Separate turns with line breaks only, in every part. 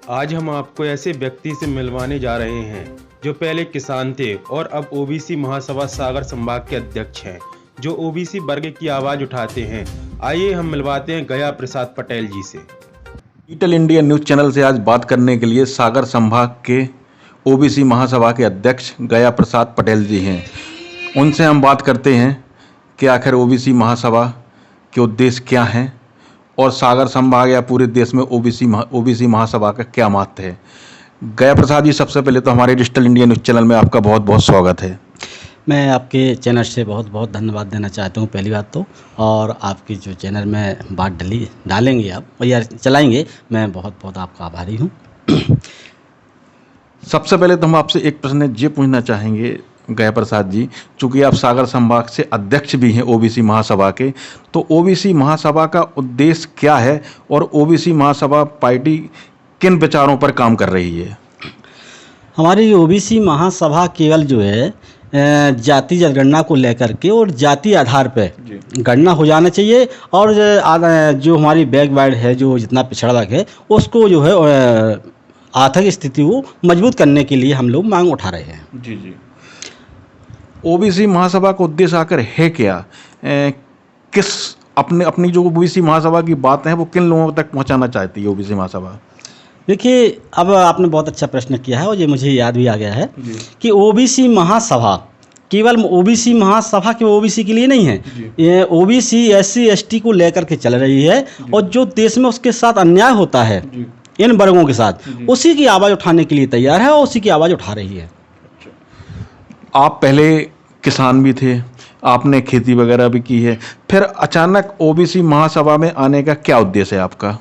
आज हम आपको ऐसे व्यक्ति से मिलवाने जा रहे हैं जो पहले किसान थे और अब ओबीसी महासभा सागर संभाग के अध्यक्ष हैं, जो ओबीसी वर्ग की आवाज उठाते हैं। आइए हम मिलवाते हैं गया प्रसाद पटेल जी से।
डिजिटल इंडिया न्यूज़ चैनल से आज बात करने के लिए सागर संभाग के ओबीसी महासभा के अध्यक्ष गया प्रसाद पटेल जी हैं। उनसे हम बात करते हैं कि आखिर ओबीसी महासभा के उद्देश्य क्या हैं और सागर संभाग या पूरे देश में ओबीसी महासभा का क्या महत्व है। गया प्रसाद जी, सबसे पहले तो हमारे डिजिटल इंडिया न्यूज़ चैनल में आपका बहुत बहुत स्वागत है।
मैं आपके चैनल से बहुत बहुत धन्यवाद देना चाहता हूँ पहली बात तो, और आपकी जो चैनल में बात डालेंगे आप या चलाएंगे, मैं बहुत बहुत आपका आभारी हूँ।
सबसे पहले तो हम आपसे एक प्रश्न ये पूछना चाहेंगे गया प्रसाद जी, चूँकि आप सागर संभाग से अध्यक्ष भी हैं ओबीसी महासभा के, तो ओबीसी महासभा का उद्देश्य क्या है और ओबीसी महासभा पार्टी किन विचारों पर काम कर रही है?
हमारी ओबीसी महासभा केवल जो है जाति जनगणना को लेकर के और जाति आधार पर गणना हो जाना चाहिए, और जो हमारी बैकवर्ड है, जो जितना पिछड़ा वर्ग है, उसको जो है आर्थिक स्थिति को मजबूत करने के लिए हम लोग मांग उठा रहे हैं।
जी जी। ओबीसी महासभा का उद्देश्य आकर है क्या? किस अपनी जो ओबीसी महासभा की बात है वो किन लोगों तक पहुंचाना चाहती है ओबीसी महासभा?
देखिए, अब आपने बहुत अच्छा प्रश्न किया है और ये मुझे याद भी आ गया है कि ओबीसी महासभा केवल ओबीसी महासभा के ओबीसी के लिए नहीं है, ये ओबीसी SC ST को लेकर के चल रही है, और जो देश में उसके साथ अन्याय होता है इन वर्गों के साथ, उसी की आवाज़ उठाने के लिए तैयार है और उसी की आवाज़ उठा रही है।
आप पहले किसान भी थे, आपने खेती वगैरह भी की है, फिर अचानक ओबीसी महासभा में आने का क्या उद्देश्य है आपका?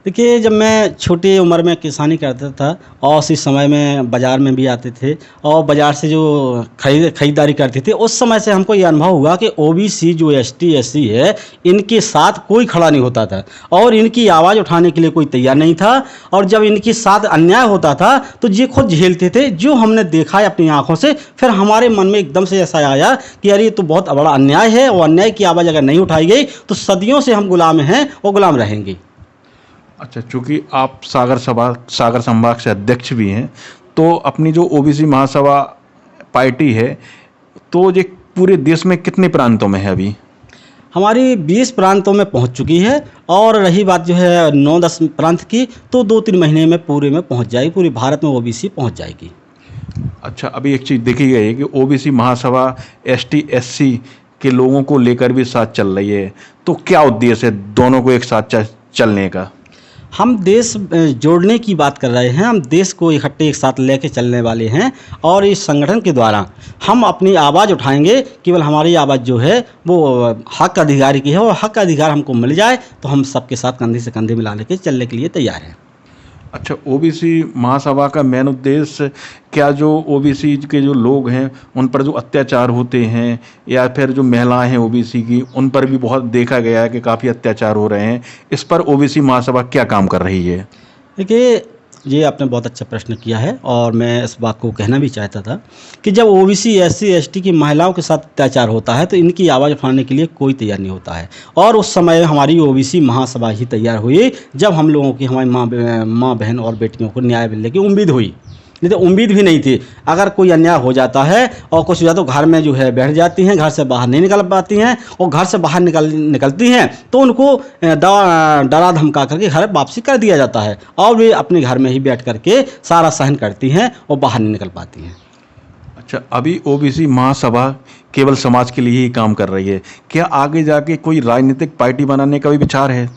देखिए, जब मैं छोटी उम्र में किसानी करता था और उसी समय में बाज़ार में भी आते थे और बाज़ार से जो खरीदारी करते थे, उस समय से हमको ये अनुभव हुआ कि ओबीसी जो ST SC है, इनके साथ कोई खड़ा नहीं होता था और इनकी आवाज़ उठाने के लिए कोई तैयार नहीं था, और जब इनके साथ अन्याय होता था तो ये खुद झेलते थे। जो हमने देखा है अपनी आँखों से, फिर हमारे मन में एकदम से ऐसा आया कि यार, ये तो बहुत बड़ा अन्याय है, और अन्याय की आवाज़ अगर नहीं उठाई गई तो सदियों से हम गुलाम हैं और गुलाम रहेंगे।
अच्छा, चूँकि आप सागर संभाग से अध्यक्ष भी हैं, तो अपनी जो ओबीसी महासभा पार्टी है, तो ये पूरे देश में कितने प्रांतों में है अभी?
हमारी 20 प्रांतों में पहुंच चुकी है, और रही बात जो है 9-10 प्रांत की, तो 2-3 महीने में पूरे में पहुंच जाएगी, पूरे भारत में ओबीसी पहुंच जाएगी।
अच्छा, अभी एक चीज़ देखी गई है कि ओबीसी महासभा ST SC के लोगों को लेकर भी साथ चल रही है, तो क्या उद्देश्य है दोनों को एक साथ चलने का?
हम देश जोड़ने की बात कर रहे हैं, हम देश को इकट्ठे एक साथ लेके चलने वाले हैं, और इस संगठन के द्वारा हम अपनी आवाज़ उठाएंगे। केवल हमारी आवाज़ जो है वो हक अधिकार की है, और हक अधिकार हमको मिल जाए तो हम सबके साथ कंधे से कंधे मिला लेके चलने के लिए तैयार हैं।
अच्छा, ओबीसी महासभा का मेन उद्देश्य क्या, जो ओबीसी के जो लोग हैं उन पर जो अत्याचार होते हैं, या फिर जो महिलाएं हैं ओबीसी की, उन पर भी बहुत देखा गया है कि काफ़ी अत्याचार हो रहे हैं, इस पर ओबीसी महासभा क्या काम कर रही है?
देखिए, ये आपने बहुत अच्छा प्रश्न किया है, और मैं इस बात को कहना भी चाहता था कि जब ओबीसी SC ST की महिलाओं के साथ अत्याचार होता है तो इनकी आवाज़ उठाने के लिए कोई तैयार नहीं होता है, और उस समय हमारी ओबीसी महासभा ही तैयार हुई, जब हम लोगों की, हमारी माँ बहन और बेटियों को न्याय मिलने की उम्मीद हुई। नहीं तो उम्मीद भी नहीं थी। अगर कोई अन्याय हो जाता है और कुछ हो जाता, तो घर में जो है बैठ जाती हैं, घर से बाहर नहीं निकल पाती हैं, और घर से बाहर निकलती हैं तो उनको डरा धमका करके घर वापसी कर दिया जाता है, और वे अपने घर में ही बैठ करके सारा सहन करती हैं और बाहर नहीं निकल पाती हैं।
अच्छा, अभी ओबीसी महासभा केवल समाज के लिए ही काम कर रही है, क्या आगे जाके कोई राजनीतिक पार्टी बनाने का भी विचार है?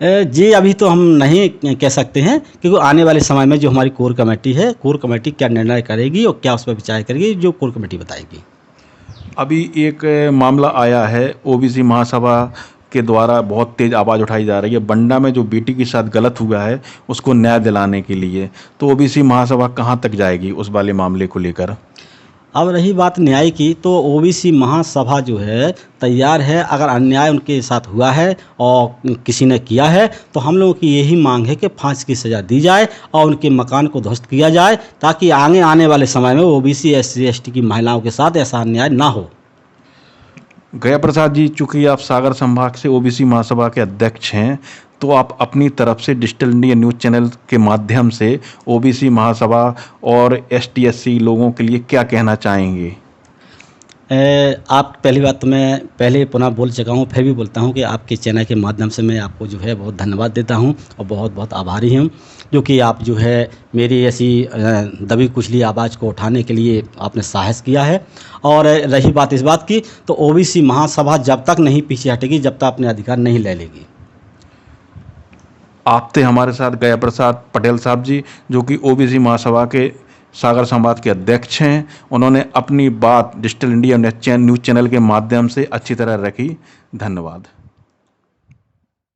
जी, अभी तो हम नहीं कह सकते हैं, क्योंकि आने वाले समय में जो हमारी कोर कमेटी है, कोर कमेटी क्या निर्णय करेगी और क्या उस पर विचार करेगी, जो कोर कमेटी बताएगी।
अभी एक मामला आया है ओबीसी महासभा के द्वारा, बहुत तेज़ आवाज़ उठाई जा रही है, बंडा में जो बेटी के साथ गलत हुआ है उसको न्याय दिलाने के लिए, तो ओबीसी महासभा कहाँ तक जाएगी उस वाले मामले को लेकर?
अब रही बात न्याय की, तो ओबीसी महासभा जो है तैयार है। अगर अन्याय उनके साथ हुआ है और किसी ने किया है, तो हम लोगों की यही मांग है कि फांसी की सज़ा दी जाए और उनके मकान को ध्वस्त किया जाए, ताकि आने वाले समय में ओबीसी SC ST की महिलाओं के साथ ऐसा अन्याय ना हो।
गया प्रसाद जी, चूंकि आप सागर संभाग से ओबीसी महासभा के अध्यक्ष हैं, तो आप अपनी तरफ से डिजिटल इंडिया न्यूज़ चैनल के माध्यम से ओबीसी महासभा और एसटी/एससी लोगों के लिए क्या कहना चाहेंगे?
आप पहली बात तो मैं पहले पुनः बोल चुका हूँ, फिर भी बोलता हूँ कि आपके चैनल के माध्यम से मैं आपको जो है बहुत धन्यवाद देता हूँ और बहुत बहुत आभारी हूँ, जो कि आप जो है मेरी ऐसी दबी कुचली आवाज़ को उठाने के लिए आपने साहस किया है। और रही बात इस बात की, तो ओबीसी महासभा जब तक नहीं पीछे हटेगी, जब तक अपने अधिकार नहीं ले लेगी।
आप थे हमारे साथ गया प्रसाद पटेल साहब जी, जो कि ओबीसी महासभा के सागर संवाद के अध्यक्ष हैं। उन्होंने अपनी बात डिजिटल इंडिया न्यूज़ चैनल के माध्यम से अच्छी तरह रखी। धन्यवाद।